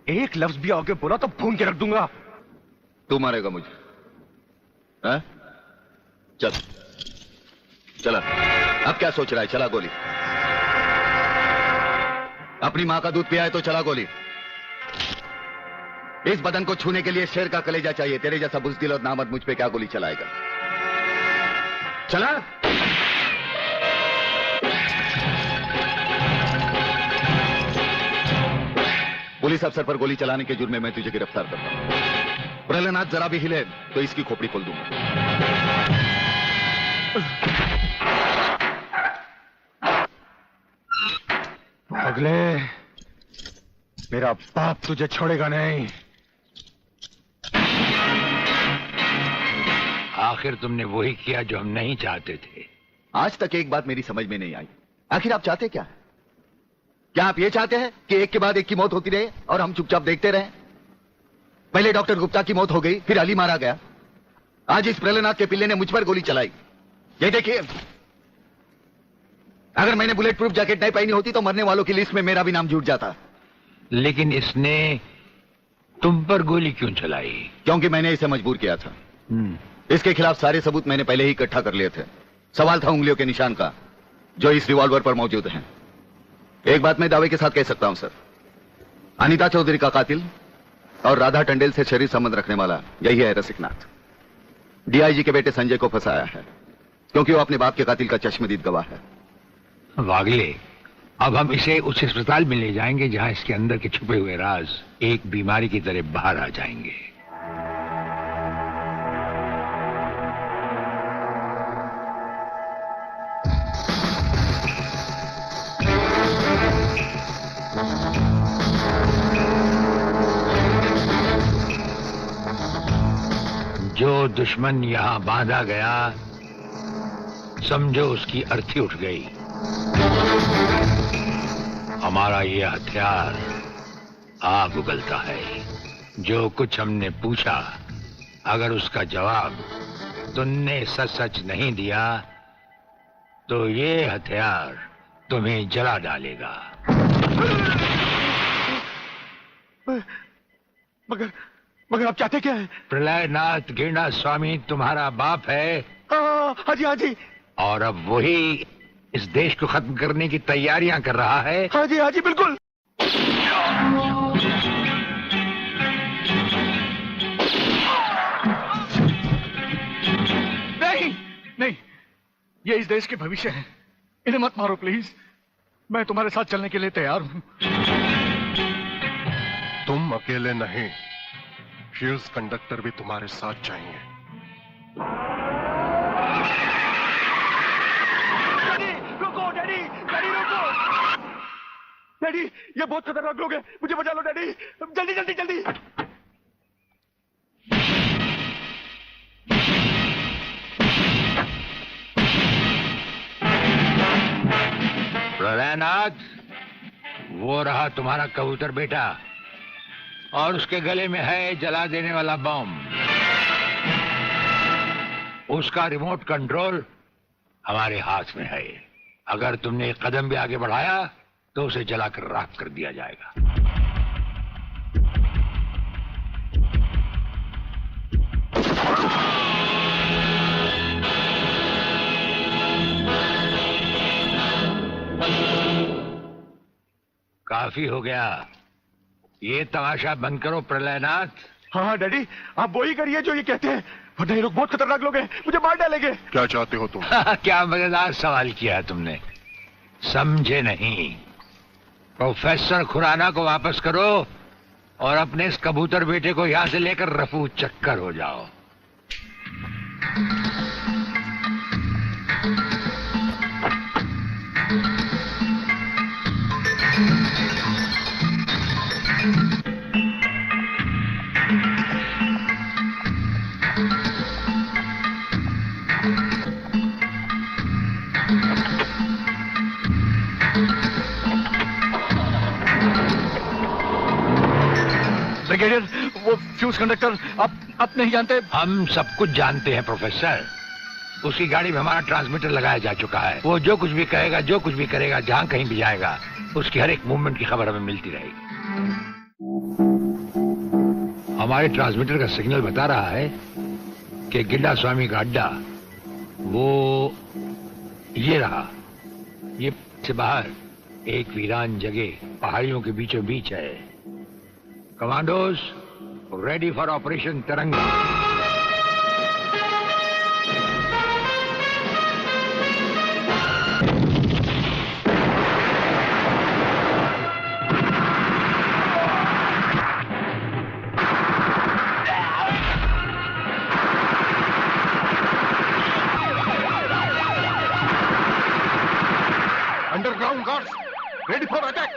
एक लफ्ज भी आगे बोला तो भून के रख दूंगा। तू मारेगा मुझे? है? चल चला। अब क्या सोच रहा है? चला गोली। अपनी मां का दूध पिया है तो चला गोली। इस बदन को छूने के लिए शेर का कलेजा चाहिए। तेरे जैसा बुज़दिल और नामर्द मुझ पे क्या गोली चलाएगा? चला। पुलिस अफसर पर गोली चलाने के जुर्म में मैं तुझे गिरफ्तार करता हूं। प्रहलाद जरा भी हिले तो इसकी खोपड़ी खोल दूंगा। अगले मेरा बाप तुझे छोड़ेगा नहीं। आखिर तुमने वही किया जो हम नहीं चाहते थे। आज तक एक बात मेरी समझ में नहीं आई। आखिर आप चाहते क्या है? क्या आप ये चाहते हैं कि एक के बाद एक की मौत होती रहे और हम चुपचाप देखते रहें? पहले डॉक्टर गुप्ता की मौत हो गई, फिर अली मारा गया, आज इस प्रहलाद के पिल्ले ने मुझ पर गोली चलाई। ये देखिए, अगर मैंने बुलेट प्रूफ जैकेट नहीं पहनी होती तो मरने वालों की लिस्ट में मेरा भी नाम जुड़ जाता। लेकिन इसने तुम पर गोली क्यों चलाई? क्योंकि मैंने इसे मजबूर किया था। इसके खिलाफ सारे सबूत मैंने पहले ही इकट्ठा कर लिए थे। सवाल था उंगलियों के निशान का, जो इस रिवॉल्वर पर मौजूद हैं। एक बात मैं दावे के साथ कह सकता हूं सर, अनीता चौधरी का कातिल और राधा टंडेल से शरीर संबंध रखने वाला यही है रसिकनाथ। डीआईजी के बेटे संजय को फंसाया है क्योंकि वो अपने बाप के कातिल का चश्मदीद गवाह है। वागले, अब हम इसे उस अस्पताल में ले जाएंगे जहां इसके अंदर के छुपे हुए राज एक बीमारी की तरह बाहर आ जाएंगे। जो दुश्मन यहां बांधा गया, समझो उसकी अर्थी उठ गई। हमारा ये हथियार आग उगलता है। जो कुछ हमने पूछा, अगर उसका जवाब तुमने सच सच नहीं दिया तो ये हथियार तुम्हें जला डालेगा। मगर आप चाहते क्या है? प्रलयनाथ गिरनाथ स्वामी तुम्हारा बाप है। हाँ जी, हाँ जी। और अब वही इस देश को खत्म करने की तैयारियां कर रहा है। हाँ जी, बिल्कुल। नहीं, ये इस देश के भविष्य है। इन्हें मत मारो प्लीज। मैं तुम्हारे साथ चलने के लिए तैयार हूं। तुम अकेले नहीं, फ्यूज कंडक्टर भी तुम्हारे साथ जाएंगे। रुको डैडी, रुको। डैडी, ये बहुत खतरनाक लोग हैं, मुझे बचा लो डैडी, जल्दी। प्रलयनाथ, वो रहा तुम्हारा कबूतर बेटा और उसके गले में है जला देने वाला बम। उसका रिमोट कंट्रोल हमारे हाथ में है। अगर तुमने एक कदम भी आगे बढ़ाया तो उसे जलाकर राख कर दिया जाएगा। काफी हो गया, ये तमाशा बंद करो प्रलयनाथ। हाँ डैडी, आप वो ही करिए जो ये कहते हैं, वरना ये लोग बहुत खतरनाक लोग हैं, मुझे मार डालेंगे। क्या चाहते हो तुम? क्या मजेदार सवाल किया तुमने, समझे नहीं। प्रोफेसर खुराना को वापस करो और अपने इस कबूतर बेटे को यहां से लेकर रफू चक्कर हो जाओ। ब्रिगेडियर, वो फ्यूज कंडक्टर आप नहीं जानते? हम सब कुछ जानते हैं प्रोफेसर। उसकी गाड़ी में हमारा ट्रांसमीटर लगाया जा चुका है। वो जो कुछ भी कहेगा, जो कुछ भी करेगा, जहां कहीं भी जाएगा, उसकी हर एक मूवमेंट की खबर हमें मिलती रहेगी। हमारे ट्रांसमीटर का सिग्नल बता रहा है कि गिड्डा स्वामी का अड्डा वो ये रहा। ये से बाहर एक वीरान जगह पहाड़ियों के बीचों बीच है। कमांडोज रेडी फॉर ऑपरेशन तिरंगा। Underground guards ready for attack.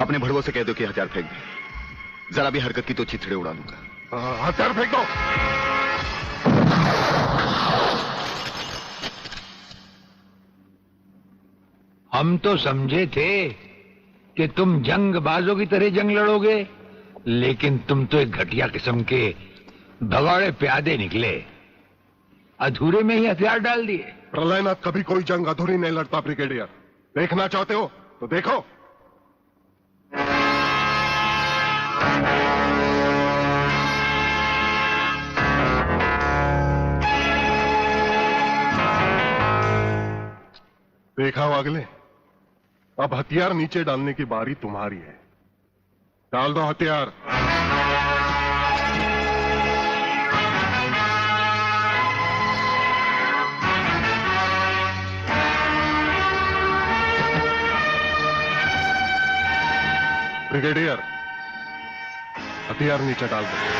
अपने भड़वों से कह दो कि हथियार फेंक दे। जरा भी हरकत की तो चिथड़े उड़ा दूंगा। हथियार फेंक दो। हम तो समझे थे कि तुम जंगबाजों की तरह जंग लड़ोगे, लेकिन तुम तो एक घटिया किस्म के भगौड़े प्यादे निकले। अधूरे में ही हथियार डाल दिए। प्रलयनाथ कभी कोई जंग अधूरी नहीं लड़ता ब्रिगेडियर। देखना चाहते हो तो देखो। देखा वागले, अब हथियार नीचे डालने की बारी तुम्हारी है। डाल दो हथियार। ब्रिगेडियर, हथियार नीचे डाल दो।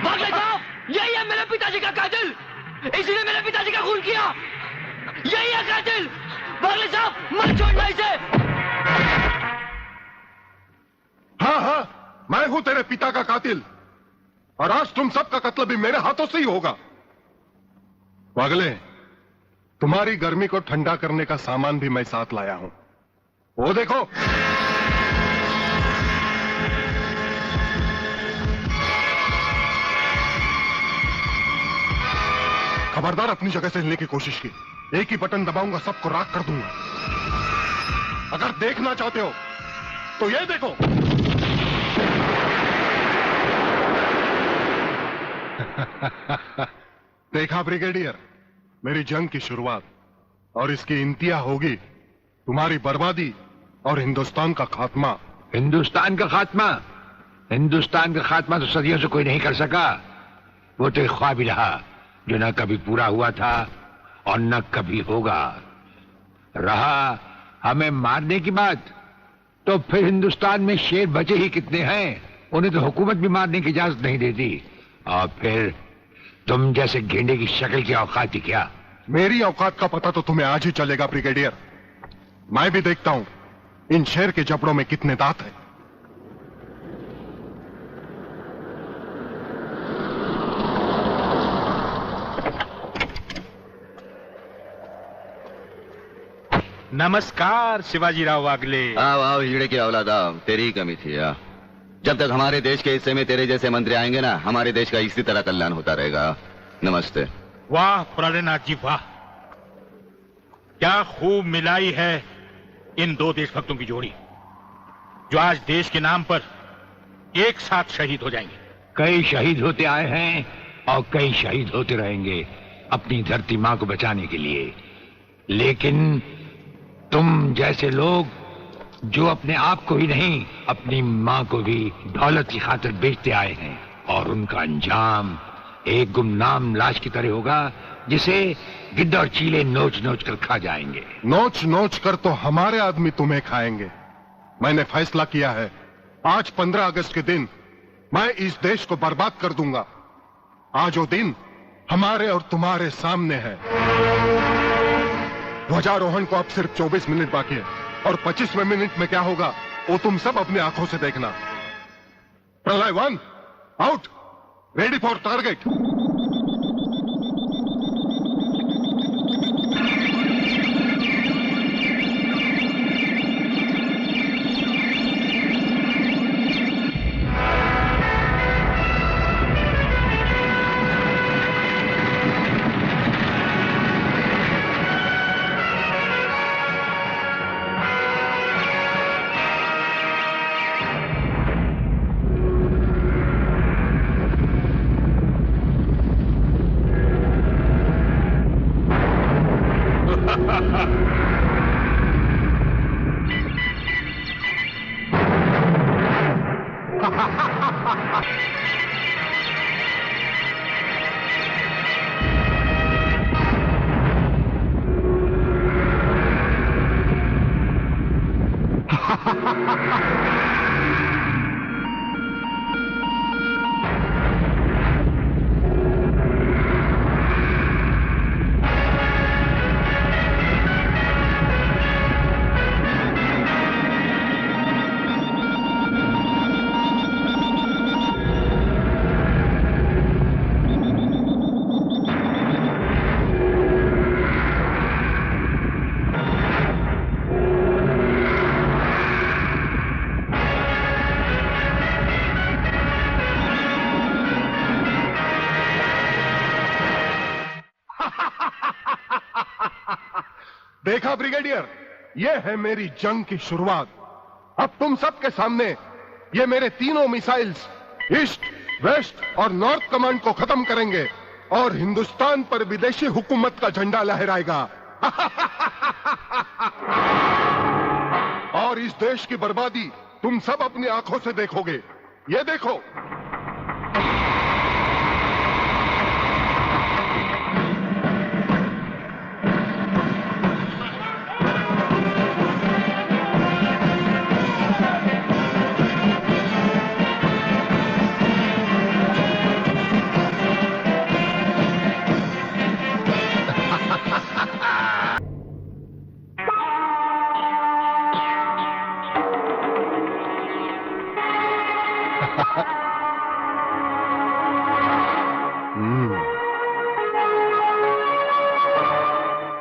भागले साहब, यही है मेरे पिताजी का कातिल। इसी ने मेरे पिताजी का खून किया। यही है कातिल। भागले साहब, मत छोड़ना इसे। हाँ हाँ, मैं हूं तेरे पिता का कातिल, और आज तुम सबका कत्ल भी मेरे हाथों से ही होगा। वागले, तुम्हारी गर्मी को ठंडा करने का सामान भी मैं साथ लाया हूं। वो देखो। खबरदार अपनी जगह से हिलने की कोशिश की। एक ही बटन दबाऊंगा, सबको राख कर दूंगा। अगर देखना चाहते हो तो ये देखो। देखा ब्रिगेडियर, मेरी जंग की शुरुआत और इसकी इंतहा होगी तुम्हारी बर्बादी और हिंदुस्तान का खात्मा। हिंदुस्तान का खात्मा? हिंदुस्तान का खात्मा तो सदियों से कोई नहीं कर सका। वो तो एक ख्वाब ही रहा जो न कभी पूरा हुआ था और न कभी होगा। रहा हमें मारने की बात, तो फिर हिंदुस्तान में शेर बचे ही कितने हैं। उन्हें तो हुकूमत भी मारने की इजाजत नहीं देती। और फिर तुम जैसे गेंडे की शक्ल की औकात ही क्या। मेरी औकात का पता तो तुम्हें आज ही चलेगा ब्रिगेडियर। मैं भी देखता हूं इन शेर के जबड़ों में कितने दांत हैं। नमस्कार शिवाजीराव वागले। आओ आओ हिजड़े की औलाद आओ, तेरी ही कमी थी। जब तक हमारे देश के हिस्से में तेरे जैसे मंत्री आएंगे ना, हमारे देश का इसी तरह कल्याण होता रहेगा। नमस्ते। वाह प्राणनाथ जी वाह, क्या खूब मिलाई है इन दो देशभक्तों की जोड़ी, जो आज देश के नाम पर एक साथ शहीद हो जाएंगे। कई शहीद होते आए हैं और कई शहीद होते रहेंगे अपनी धरती मां को बचाने के लिए। लेकिन तुम जैसे लोग जो अपने आप को ही नहीं अपनी मां को भी दौलत की खातिर बेचते आए हैं, और उनका अंजाम एक गुमनाम लाश की तरह होगा जिसे गिद्ध और चीले नोच नोच कर खा जाएंगे। नोच नोच कर तो हमारे आदमी तुम्हें खाएंगे। मैंने फैसला किया है, आज 15 अगस्त के दिन मैं इस देश को बर्बाद कर दूंगा। आज वो दिन हमारे और तुम्हारे सामने है। ध्वजारोहण को अब सिर्फ 24 मिनट बाकी है, और 25वें मिनट में क्या होगा वो तुम सब अपनी आंखों से देखना। प्रलय 1 आउट, रेडी फॉर टारगेट। देखा ब्रिगेडियर, ये है मेरी जंग की शुरुआत। अब तुम सबके सामने ये मेरे तीनों मिसाइल्स ईस्ट, वेस्ट और नॉर्थ कमांड को खत्म करेंगे और हिंदुस्तान पर विदेशी हुकूमत का झंडा लहराएगा। और इस देश की बर्बादी तुम सब अपनी आंखों से देखोगे। ये देखो,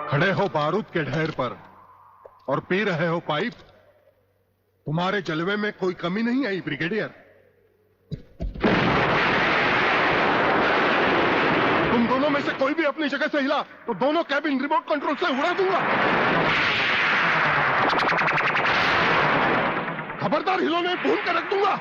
खड़े हो बारूद के ढेर पर और पी रहे हो पाइप। तुम्हारे जलवे में कोई कमी नहीं आई ब्रिगेडियर। तुम दोनों में से कोई भी अपनी जगह से हिला तो दोनों कैबिन रिमोट कंट्रोल से उड़ा दूंगा। खबरदार हिलोने भून कर रख दूंगा।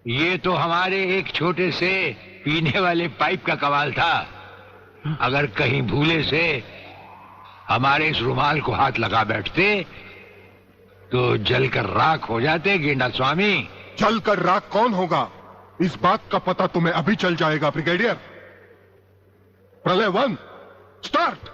ये तो हमारे एक छोटे से पीने वाले पाइप का कमाल था। अगर कहीं भूले से हमारे इस रुमाल को हाथ लगा बैठते तो जलकर राख हो जाते। गेंडा स्वामी, जलकर राख कौन होगा? इस बात का पता तुम्हें अभी चल जाएगा ब्रिगेडियर। प्रलय 1 स्टार्ट।